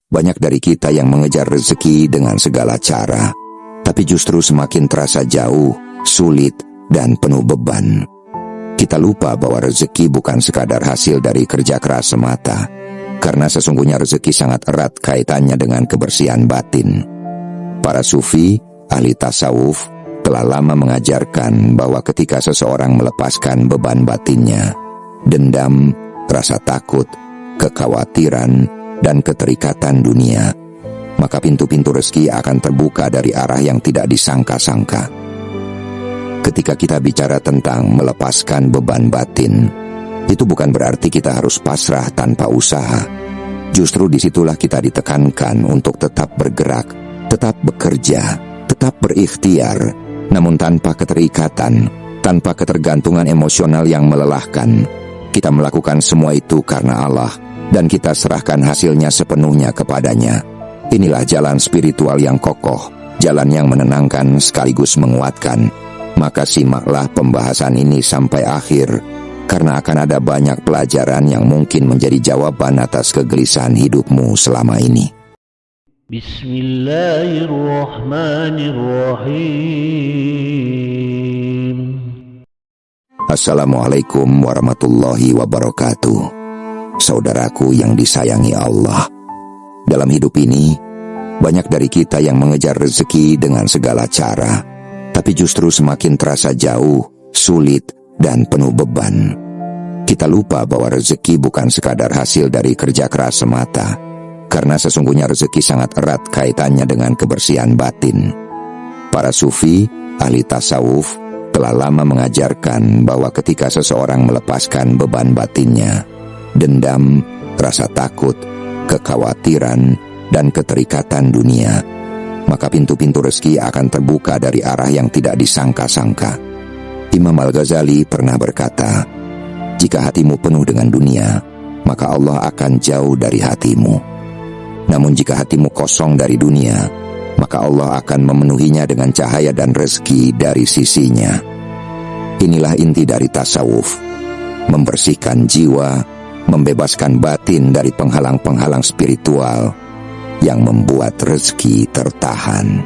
Banyak dari kita yang mengejar rezeki dengan segala cara, tapi justru semakin terasa jauh, sulit, dan penuh beban. Kita lupa bahwa rezeki bukan sekadar hasil dari kerja keras semata, karena sesungguhnya rezeki sangat erat kaitannya dengan kebersihan batin. Para sufi, ahli tasawuf, telah lama mengajarkan bahwa ketika seseorang melepaskan beban batinnya, dendam, rasa takut, kekhawatiran, dan keterikatan dunia, maka pintu-pintu rezeki akan terbuka dari arah yang tidak disangka-sangka. Ketika kita bicara tentang melepaskan beban batin, itu bukan berarti kita harus pasrah tanpa usaha. Justru disitulah kita ditekankan untuk tetap bergerak, tetap bekerja, tetap berikhtiar, namun tanpa keterikatan, tanpa ketergantungan emosional yang melelahkan. Kita melakukan semua itu karena Allah, dan kita serahkan hasilnya sepenuhnya kepadanya. Inilah jalan spiritual yang kokoh, jalan yang menenangkan sekaligus menguatkan. Maka simaklah pembahasan ini sampai akhir, karena akan ada banyak pelajaran yang mungkin menjadi jawaban atas kegelisahan hidupmu selama ini. Bismillahirrahmanirrahim. Assalamualaikum warahmatullahi wabarakatuh. Saudaraku yang disayangi Allah, dalam hidup ini, banyak dari kita yang mengejar rezeki dengan segala cara, tapi justru semakin terasa jauh, sulit, dan penuh beban. Kita lupa bahwa rezeki bukan sekadar hasil dari kerja keras semata, karena sesungguhnya rezeki sangat erat kaitannya dengan kebersihan batin. Para sufi, ahli tasawuf, telah lama mengajarkan bahwa ketika seseorang melepaskan beban batinnya, dendam, rasa takut, kekhawatiran, dan keterikatan dunia, maka pintu-pintu rezeki akan terbuka dari arah yang tidak disangka-sangka. Imam Al-Ghazali pernah berkata, "Jika hatimu penuh dengan dunia, maka Allah akan jauh dari hatimu. Namun jika hatimu kosong dari dunia, maka Allah akan memenuhinya dengan cahaya dan rezeki dari sisinya." Inilah inti dari tasawuf, membersihkan jiwa, membebaskan batin dari penghalang-penghalang spiritual yang membuat rezeki tertahan.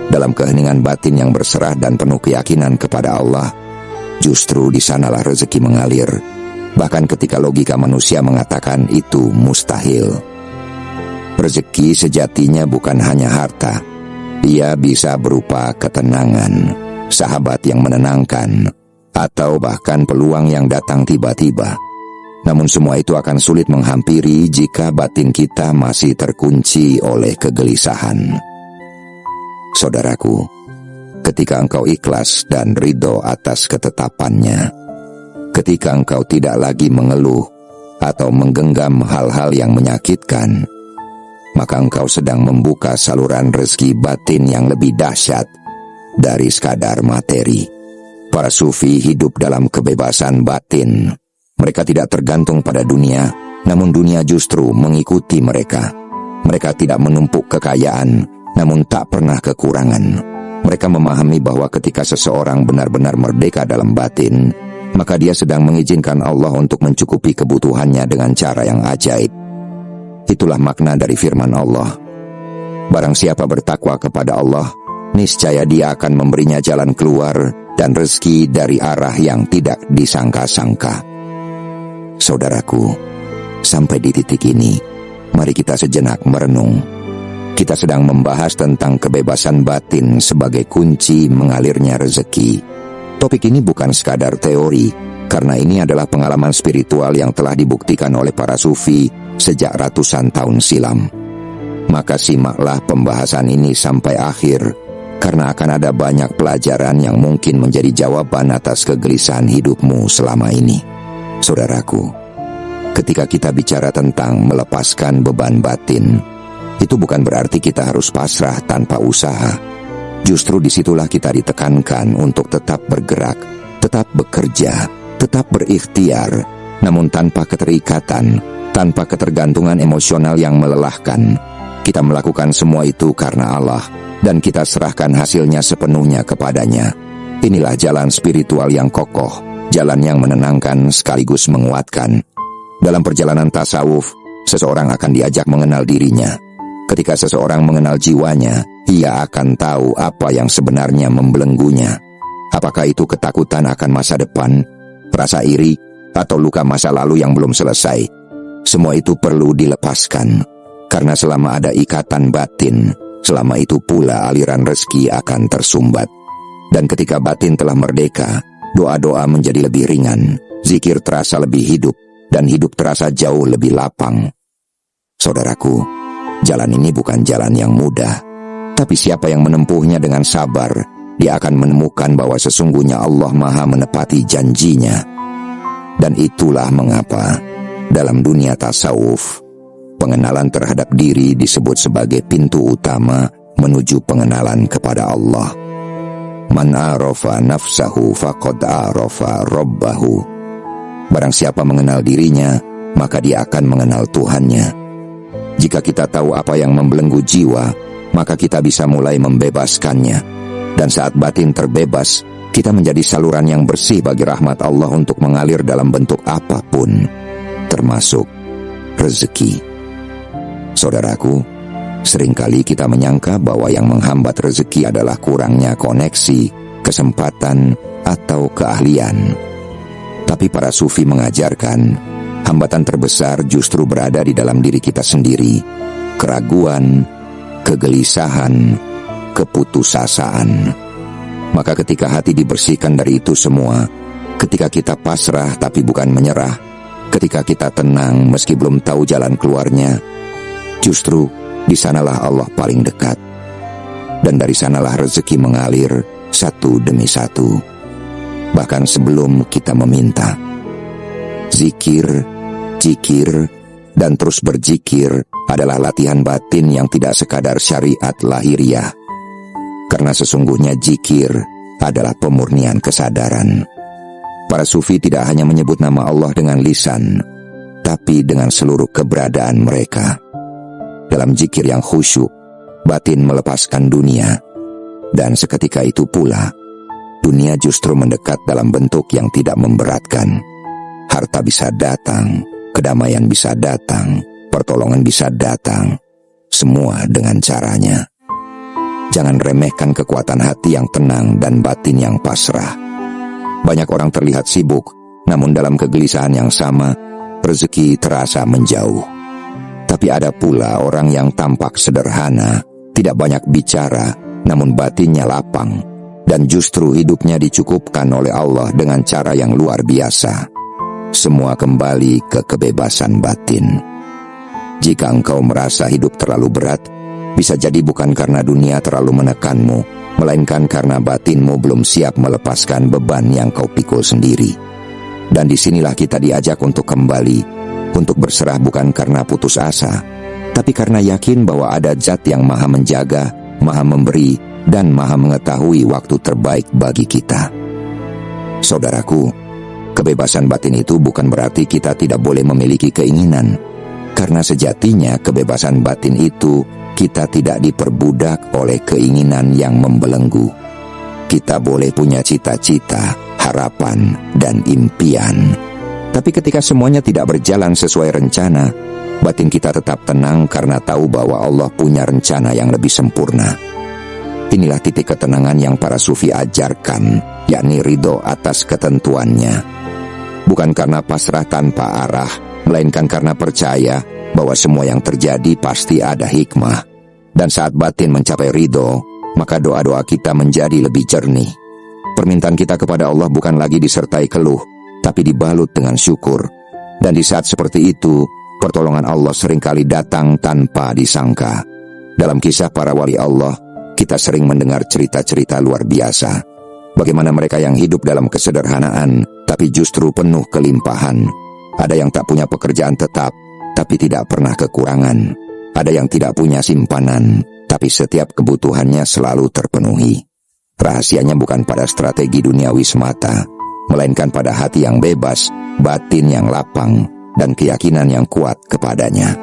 Dalam keheningan batin yang berserah dan penuh keyakinan kepada Allah, justru di sanalah rezeki mengalir, bahkan ketika logika manusia mengatakan itu mustahil. Rezeki sejatinya bukan hanya harta, ia bisa berupa ketenangan, sahabat yang menenangkan, atau bahkan peluang yang datang tiba-tiba. Namun semua itu akan sulit menghampiri jika batin kita masih terkunci oleh kegelisahan. Saudaraku, ketika engkau ikhlas dan ridho atas ketetapannya, ketika engkau tidak lagi mengeluh atau menggenggam hal-hal yang menyakitkan, maka engkau sedang membuka saluran rezeki batin yang lebih dahsyat dari sekadar materi. Para sufi hidup dalam kebebasan batin. Mereka tidak tergantung pada dunia, namun dunia justru mengikuti mereka. Mereka tidak menumpuk kekayaan, namun tak pernah kekurangan. Mereka memahami bahwa ketika seseorang benar-benar merdeka dalam batin, maka dia sedang mengizinkan Allah untuk mencukupi kebutuhannya dengan cara yang ajaib. Itulah makna dari firman Allah. Barang siapa bertakwa kepada Allah, niscaya dia akan memberinya jalan keluar dan rezeki dari arah yang tidak disangka-sangka. Saudaraku, sampai di titik ini, mari kita sejenak merenung. Kita sedang membahas tentang kebebasan batin sebagai kunci mengalirnya rezeki. Topik ini bukan sekadar teori, karena ini adalah pengalaman spiritual yang telah dibuktikan oleh para sufi sejak ratusan tahun silam. Maka simaklah pembahasan ini sampai akhir, karena akan ada banyak pelajaran yang mungkin menjadi jawaban atas kegelisahan hidupmu selama ini. Saudaraku, ketika kita bicara tentang melepaskan beban batin, itu bukan berarti kita harus pasrah tanpa usaha. Justru disitulah kita ditekankan untuk tetap bergerak, tetap bekerja, tetap berikhtiar, namun tanpa keterikatan, tanpa ketergantungan emosional yang melelahkan. Kita melakukan semua itu karena Allah, dan kita serahkan hasilnya sepenuhnya kepadanya. Inilah jalan spiritual yang kokoh, jalan yang menenangkan sekaligus menguatkan. Dalam perjalanan tasawuf, seseorang akan diajak mengenal dirinya. Ketika seseorang mengenal jiwanya, ia akan tahu apa yang sebenarnya membelenggunya. Apakah itu ketakutan akan masa depan, rasa iri, atau luka masa lalu yang belum selesai? Semua itu perlu dilepaskan, karena selama ada ikatan batin, selama itu pula aliran rezeki akan tersumbat. Dan ketika batin telah merdeka, doa-doa menjadi lebih ringan, zikir terasa lebih hidup, dan hidup terasa jauh lebih lapang. Saudaraku, jalan ini bukan jalan yang mudah, tapi siapa yang menempuhnya dengan sabar, dia akan menemukan bahwa sesungguhnya Allah Maha menepati janjinya. Dan itulah mengapa dalam dunia tasawuf, pengenalan terhadap diri disebut sebagai pintu utama menuju pengenalan kepada Allah. Man arafa nafsahu faqad arafa rabbahu. Barang siapa mengenal dirinya, maka dia akan mengenal Tuhannya. Jika kita tahu apa yang membelenggu jiwa, maka kita bisa mulai membebaskannya. Dan saat batin terbebas, kita menjadi saluran yang bersih bagi rahmat Allah untuk mengalir dalam bentuk apapun, termasuk rezeki. Saudaraku, seringkali kita menyangka bahwa yang menghambat rezeki adalah kurangnya koneksi, kesempatan, atau keahlian. Tapi para sufi mengajarkan, hambatan terbesar justru berada di dalam diri kita sendiri. Keraguan, kegelisahan, keputusasaan. Maka ketika hati dibersihkan dari itu semua, ketika kita pasrah tapi bukan menyerah, ketika kita tenang meski belum tahu jalan keluarnya, justru di sanalah Allah paling dekat. Dan dari sanalah rezeki mengalir satu demi satu, bahkan sebelum kita meminta. Zikir, zikir, dan terus berzikir adalah latihan batin yang tidak sekadar syariat lahiriah. Karena sesungguhnya zikir adalah pemurnian kesadaran. Para sufi tidak hanya menyebut nama Allah dengan lisan, tapi dengan seluruh keberadaan mereka. Dalam zikir yang khusyuk, batin melepaskan dunia. Dan seketika itu pula, dunia justru mendekat dalam bentuk yang tidak memberatkan. Harta bisa datang, kedamaian bisa datang, pertolongan bisa datang, semua dengan caranya. Jangan remehkan kekuatan hati yang tenang dan batin yang pasrah. Banyak orang terlihat sibuk, namun dalam kegelisahan yang sama, rezeki terasa menjauh. Tapi ada pula orang yang tampak sederhana, tidak banyak bicara, namun batinnya lapang, dan justru hidupnya dicukupkan oleh Allah dengan cara yang luar biasa. Semua kembali ke kebebasan batin. Jika engkau merasa hidup terlalu berat, bisa jadi bukan karena dunia terlalu menekanmu, melainkan karena batinmu belum siap melepaskan beban yang kau pikul sendiri. Dan disinilah kita diajak untuk kembali, untuk berserah bukan karena putus asa, tapi karena yakin bahwa ada zat yang maha menjaga, maha memberi, dan maha mengetahui waktu terbaik bagi kita. Saudaraku, kebebasan batin itu bukan berarti kita tidak boleh memiliki keinginan, karena sejatinya kebebasan batin itu kita tidak diperbudak oleh keinginan yang membelenggu. Kita boleh punya cita-cita, harapan, dan impian. Tapi ketika semuanya tidak berjalan sesuai rencana, batin kita tetap tenang karena tahu bahwa Allah punya rencana yang lebih sempurna. Inilah titik ketenangan yang para sufi ajarkan, yakni ridho atas ketentuannya. Bukan karena pasrah tanpa arah, melainkan karena percaya bahwa semua yang terjadi pasti ada hikmah. Dan saat batin mencapai ridho, maka doa-doa kita menjadi lebih jernih. Permintaan kita kepada Allah bukan lagi disertai keluh, tapi dibalut dengan syukur. Dan di saat seperti itu, pertolongan Allah seringkali datang tanpa disangka. Dalam kisah para wali Allah, kita sering mendengar cerita-cerita luar biasa. Bagaimana mereka yang hidup dalam kesederhanaan, tapi justru penuh kelimpahan. Ada yang tak punya pekerjaan tetap, tapi tidak pernah kekurangan. Ada yang tidak punya simpanan, tapi setiap kebutuhannya selalu terpenuhi. Rahasianya bukan pada strategi duniawi semata, melainkan pada hati yang bebas, batin yang lapang, dan keyakinan yang kuat kepadanya.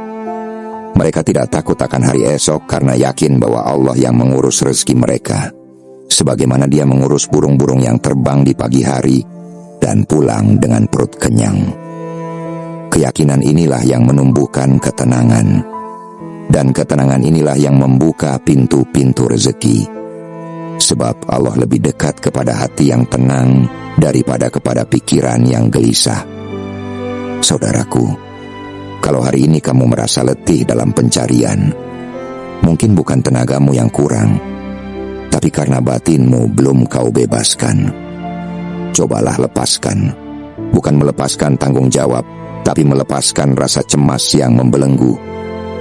Mereka tidak takut akan hari esok karena yakin bahwa Allah yang mengurus rezeki mereka, sebagaimana Dia mengurus burung-burung yang terbang di pagi hari dan pulang dengan perut kenyang. Keyakinan inilah yang menumbuhkan ketenangan. Dan ketenangan inilah yang membuka pintu-pintu rezeki. Sebab Allah lebih dekat kepada hati yang tenang daripada kepada pikiran yang gelisah. Saudaraku, kalau hari ini kamu merasa letih dalam pencarian, mungkin bukan tenagamu yang kurang, tapi karena batinmu belum kau bebaskan. Cobalah lepaskan. Bukan melepaskan tanggung jawab, tapi melepaskan rasa cemas yang membelenggu.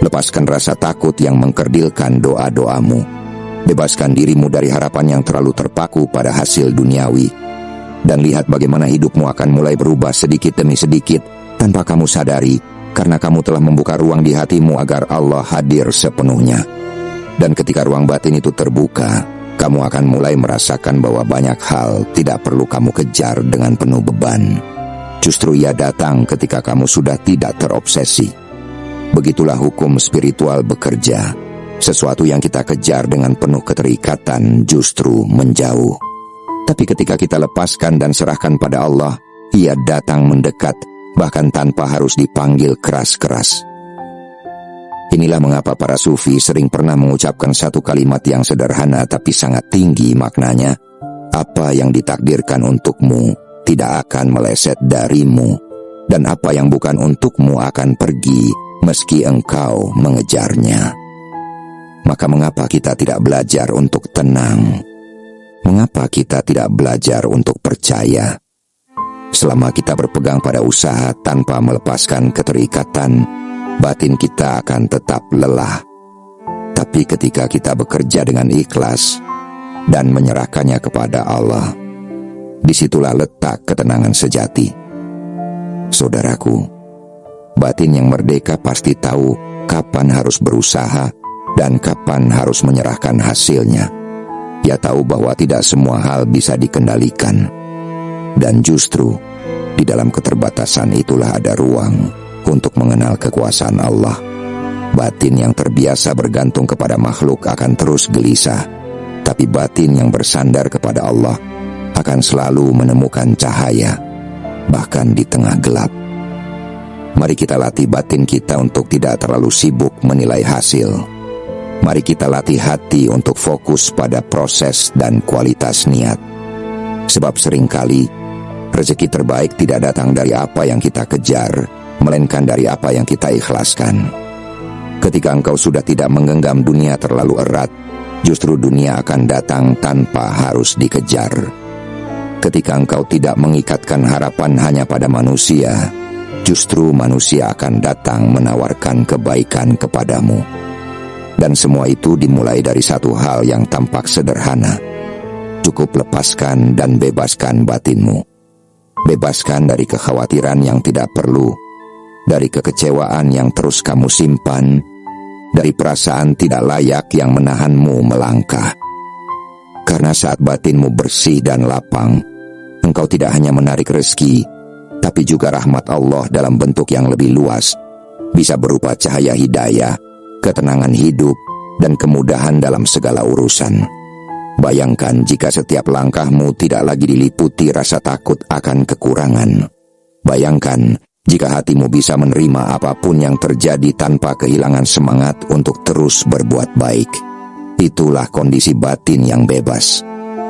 Lepaskan rasa takut yang mengkerdilkan doa-doamu. Bebaskan dirimu dari harapan yang terlalu terpaku pada hasil duniawi. Dan lihat bagaimana hidupmu akan mulai berubah sedikit demi sedikit tanpa kamu sadari, karena kamu telah membuka ruang di hatimu agar Allah hadir sepenuhnya. Dan ketika ruang batin itu terbuka, kamu akan mulai merasakan bahwa banyak hal tidak perlu kamu kejar dengan penuh beban. Justru ia datang ketika kamu sudah tidak terobsesi. Begitulah hukum spiritual bekerja. Sesuatu yang kita kejar dengan penuh keterikatan justru menjauh. Tapi ketika kita lepaskan dan serahkan pada Allah, ia datang mendekat, bahkan tanpa harus dipanggil keras-keras. Inilah mengapa para sufi sering pernah mengucapkan satu kalimat yang sederhana tapi sangat tinggi maknanya. Apa yang ditakdirkan untukmu tidak akan meleset darimu, dan apa yang bukan untukmu akan pergi meski engkau mengejarnya. Maka mengapa kita tidak belajar untuk tenang? Mengapa kita tidak belajar untuk percaya? Selama kita berpegang pada usaha tanpa melepaskan keterikatan, batin kita akan tetap lelah. Tapi ketika kita bekerja dengan ikhlas dan menyerahkannya kepada Allah, disitulah letak ketenangan sejati. Saudaraku, batin yang merdeka pasti tahu kapan harus berusaha dan kapan harus menyerahkan hasilnya. Ia tahu bahwa tidak semua hal bisa dikendalikan. Dan justru di dalam keterbatasan itulah ada ruang untuk mengenal kekuasaan Allah. Batin yang terbiasa bergantung kepada makhluk akan terus gelisah, tapi batin yang bersandar kepada Allah akan selalu menemukan cahaya, bahkan di tengah gelap. Mari kita latih batin kita untuk tidak terlalu sibuk menilai hasil. Mari kita latih hati untuk fokus pada proses dan kualitas niat. Sebab seringkali rezeki terbaik tidak datang dari apa yang kita kejar, melainkan dari apa yang kita ikhlaskan. Ketika engkau sudah tidak menggenggam dunia terlalu erat, justru dunia akan datang tanpa harus dikejar. Ketika engkau tidak mengikatkan harapan hanya pada manusia, justru manusia akan datang menawarkan kebaikan kepadamu. Dan semua itu dimulai dari satu hal yang tampak sederhana. Cukup lepaskan dan bebaskan batinmu. Bebaskan dari kekhawatiran yang tidak perlu, dari kekecewaan yang terus kamu simpan, dari perasaan tidak layak yang menahanmu melangkah. Karena saat batinmu bersih dan lapang, engkau tidak hanya menarik rezeki, tapi juga rahmat Allah dalam bentuk yang lebih luas, bisa berupa cahaya hidayah, ketenangan hidup, dan kemudahan dalam segala urusan. Bayangkan jika setiap langkahmu tidak lagi diliputi rasa takut akan kekurangan. Bayangkan jika hatimu bisa menerima apapun yang terjadi tanpa kehilangan semangat untuk terus berbuat baik. Itulah kondisi batin yang bebas.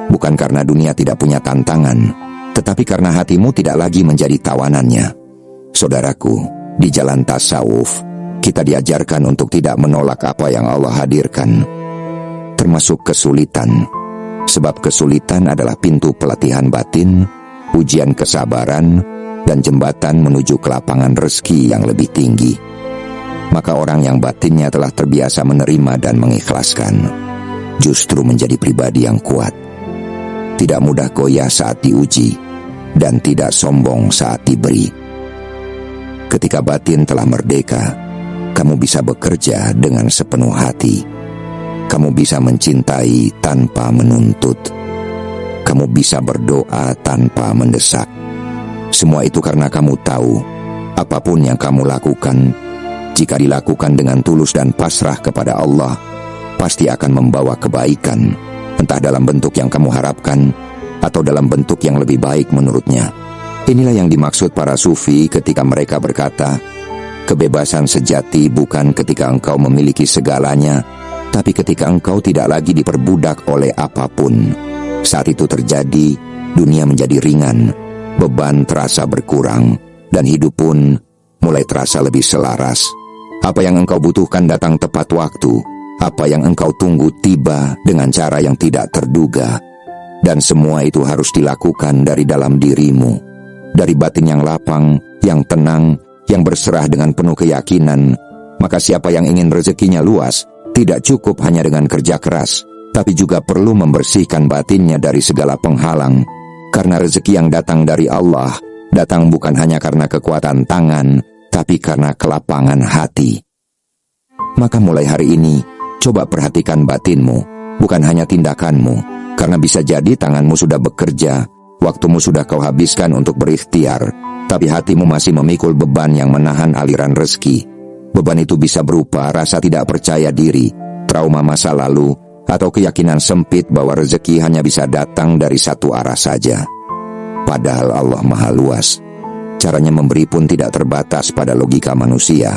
Bukan karena dunia tidak punya tantangan, tetapi karena hatimu tidak lagi menjadi tawanannya. Saudaraku, di jalan tasawuf, kita diajarkan untuk tidak menolak apa yang Allah hadirkan, termasuk kesulitan. Sebab kesulitan adalah pintu pelatihan batin, ujian kesabaran, dan jembatan menuju ke lapangan rezeki yang lebih tinggi. Maka orang yang batinnya telah terbiasa menerima dan mengikhlaskan, justru menjadi pribadi yang kuat. Tidak mudah goyah saat diuji, dan tidak sombong saat diberi. Ketika batin telah merdeka, kamu bisa bekerja dengan sepenuh hati. Kamu bisa mencintai tanpa menuntut. Kamu bisa berdoa tanpa mendesak. Semua itu karena kamu tahu, apapun yang kamu lakukan, jika dilakukan dengan tulus dan pasrah kepada Allah, pasti akan membawa kebaikan, entah dalam bentuk yang kamu harapkan, atau dalam bentuk yang lebih baik menurutnya. Inilah yang dimaksud para sufi ketika mereka berkata, kebebasan sejati bukan ketika engkau memiliki segalanya, tapi ketika engkau tidak lagi diperbudak oleh apapun. Saat itu terjadi, dunia menjadi ringan, beban terasa berkurang, dan hidup pun mulai terasa lebih selaras. Apa yang engkau butuhkan datang tepat waktu, apa yang engkau tunggu tiba dengan cara yang tidak terduga. Dan semua itu harus dilakukan dari dalam dirimu. Dari batin yang lapang, yang tenang, yang berserah dengan penuh keyakinan. Maka siapa yang ingin rezekinya luas, tidak cukup hanya dengan kerja keras, tapi juga perlu membersihkan batinnya dari segala penghalang. Karena rezeki yang datang dari Allah, datang bukan hanya karena kekuatan tangan, tapi karena kelapangan hati. Maka mulai hari ini, coba perhatikan batinmu, bukan hanya tindakanmu, karena bisa jadi tanganmu sudah bekerja, waktumu sudah kau habiskan untuk berikhtiar, tapi hatimu masih memikul beban yang menahan aliran rezeki. Beban itu bisa berupa rasa tidak percaya diri, trauma masa lalu, atau keyakinan sempit bahwa rezeki hanya bisa datang dari satu arah saja. Padahal Allah Maha Luas. Caranya memberi pun tidak terbatas pada logika manusia.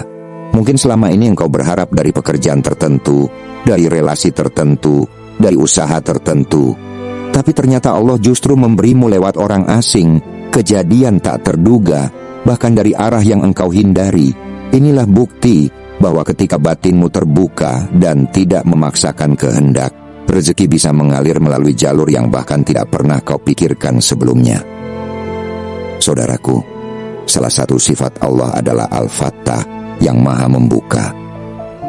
Mungkin selama ini engkau berharap dari pekerjaan tertentu, dari relasi tertentu, dari usaha tertentu. Tapi ternyata Allah justru memberimu lewat orang asing, kejadian tak terduga, bahkan dari arah yang engkau hindari. Inilah bukti bahwa ketika batinmu terbuka dan tidak memaksakan kehendak, rezeki bisa mengalir melalui jalur yang bahkan tidak pernah kau pikirkan sebelumnya. Saudaraku, salah satu sifat Allah adalah Al-Fattah, yang maha membuka.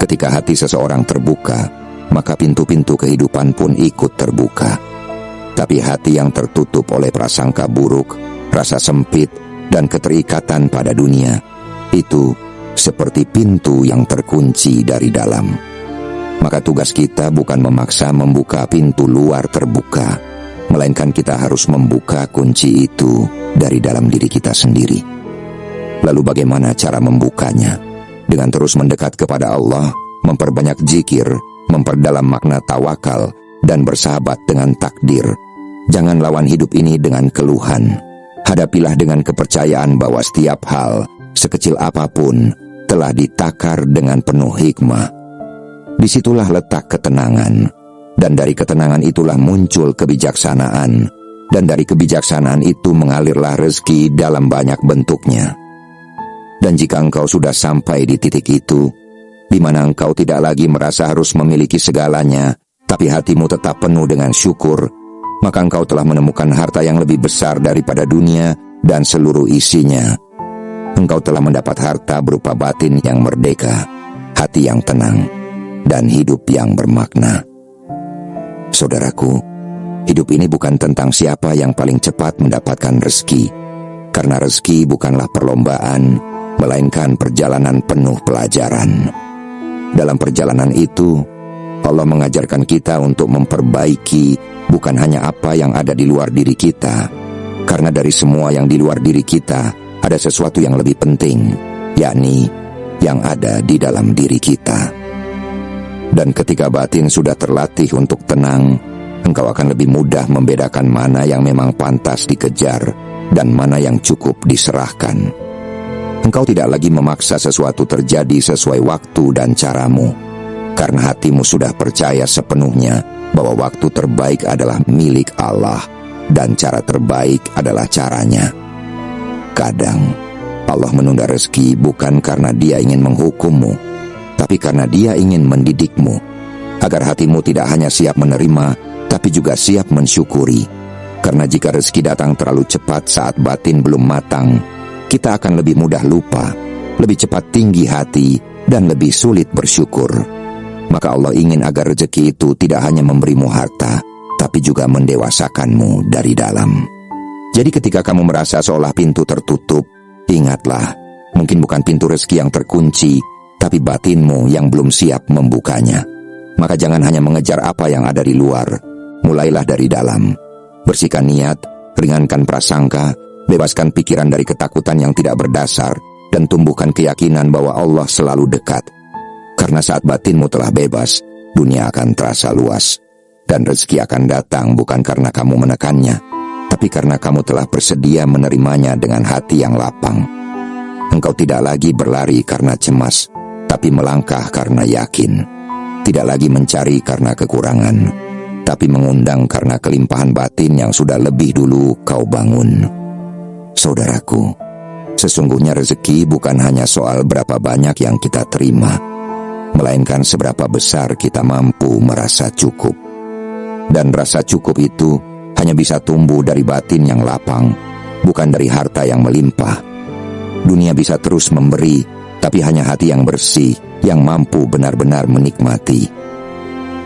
Ketika hati seseorang terbuka, maka pintu-pintu kehidupan pun ikut terbuka. Tapi hati yang tertutup oleh prasangka buruk, rasa sempit, dan keterikatan pada dunia, itu seperti pintu yang terkunci dari dalam. Maka tugas kita bukan memaksa membuka pintu luar terbuka, melainkan kita harus membuka kunci itu dari dalam diri kita sendiri. Lalu bagaimana cara membukanya? Dengan terus mendekat kepada Allah, memperbanyak zikir, memperdalam makna tawakal, dan bersahabat dengan takdir. Jangan lawan hidup ini dengan keluhan. Hadapilah dengan kepercayaan bahwa setiap hal, sekecil apapun, telah ditakar dengan penuh hikmah. Disitulah letak ketenangan, dan dari ketenangan itulah muncul kebijaksanaan, dan dari kebijaksanaan itu mengalirlah rezeki dalam banyak bentuknya. Dan jika engkau sudah sampai di titik itu, di mana engkau tidak lagi merasa harus memiliki segalanya, tapi hatimu tetap penuh dengan syukur, maka engkau telah menemukan harta yang lebih besar daripada dunia dan seluruh isinya. Engkau telah mendapat harta berupa batin yang merdeka, hati yang tenang, dan hidup yang bermakna. Saudaraku, hidup ini bukan tentang siapa yang paling cepat mendapatkan rezeki, karena rezeki bukanlah perlombaan, melainkan perjalanan penuh pelajaran. Dalam perjalanan itu, Allah mengajarkan kita untuk memperbaiki bukan hanya apa yang ada di luar diri kita, karena dari semua yang di luar diri kita ada sesuatu yang lebih penting, yakni yang ada di dalam diri kita. Dan ketika batin sudah terlatih untuk tenang, engkau akan lebih mudah membedakan mana yang memang pantas dikejar dan mana yang cukup diserahkan. Engkau tidak lagi memaksa sesuatu terjadi sesuai waktu dan caramu, karena hatimu sudah percaya sepenuhnya bahwa waktu terbaik adalah milik Allah dan cara terbaik adalah caranya. Kadang Allah menunda rezeki bukan karena Dia ingin menghukummu, tapi karena Dia ingin mendidikmu, agar hatimu tidak hanya siap menerima, tapi juga siap mensyukuri. Karena jika rezeki datang terlalu cepat saat batin belum matang, kita akan lebih mudah lupa, lebih cepat tinggi hati, dan lebih sulit bersyukur. Maka Allah ingin agar rezeki itu tidak hanya memberimu harta, tapi juga mendewasakanmu dari dalam. Jadi ketika kamu merasa seolah pintu tertutup, ingatlah, mungkin bukan pintu rezeki yang terkunci, tapi batinmu yang belum siap membukanya. Maka jangan hanya mengejar apa yang ada di luar, mulailah dari dalam. Bersihkan niat, ringankan prasangka, bebaskan pikiran dari ketakutan yang tidak berdasar, dan tumbuhkan keyakinan bahwa Allah selalu dekat. Karena saat batinmu telah bebas, dunia akan terasa luas, dan rezeki akan datang bukan karena kamu menekannya, tapi tapi karena kamu telah bersedia menerimanya dengan hati yang lapang. Engkau tidak lagi berlari karena cemas, tapi melangkah karena yakin. Tidak lagi mencari karena kekurangan, tapi mengundang karena kelimpahan batin yang sudah lebih dulu kau bangun. Saudaraku, sesungguhnya rezeki bukan hanya soal berapa banyak yang kita terima, melainkan seberapa besar kita mampu merasa cukup. Dan rasa cukup itu hanya bisa tumbuh dari batin yang lapang, bukan dari harta yang melimpah. Dunia bisa terus memberi, tapi hanya hati yang bersih, yang mampu benar-benar menikmati.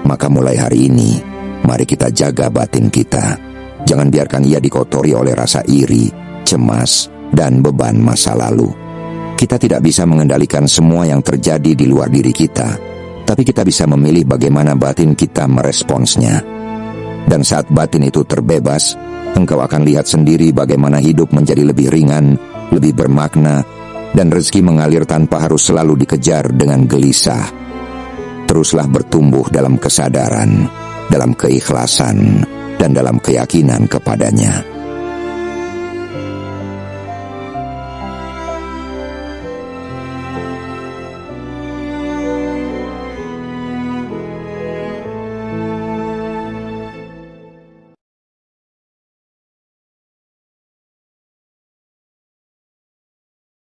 Maka mulai hari ini, mari kita jaga batin kita. Jangan biarkan ia dikotori oleh rasa iri, cemas, dan beban masa lalu. Kita tidak bisa mengendalikan semua yang terjadi di luar diri kita, tapi kita bisa memilih bagaimana batin kita meresponsnya. Dan saat batin itu terbebas, engkau akan lihat sendiri bagaimana hidup menjadi lebih ringan, lebih bermakna, dan rezeki mengalir tanpa harus selalu dikejar dengan gelisah. Teruslah bertumbuh dalam kesadaran, dalam keikhlasan, dan dalam keyakinan kepadanya.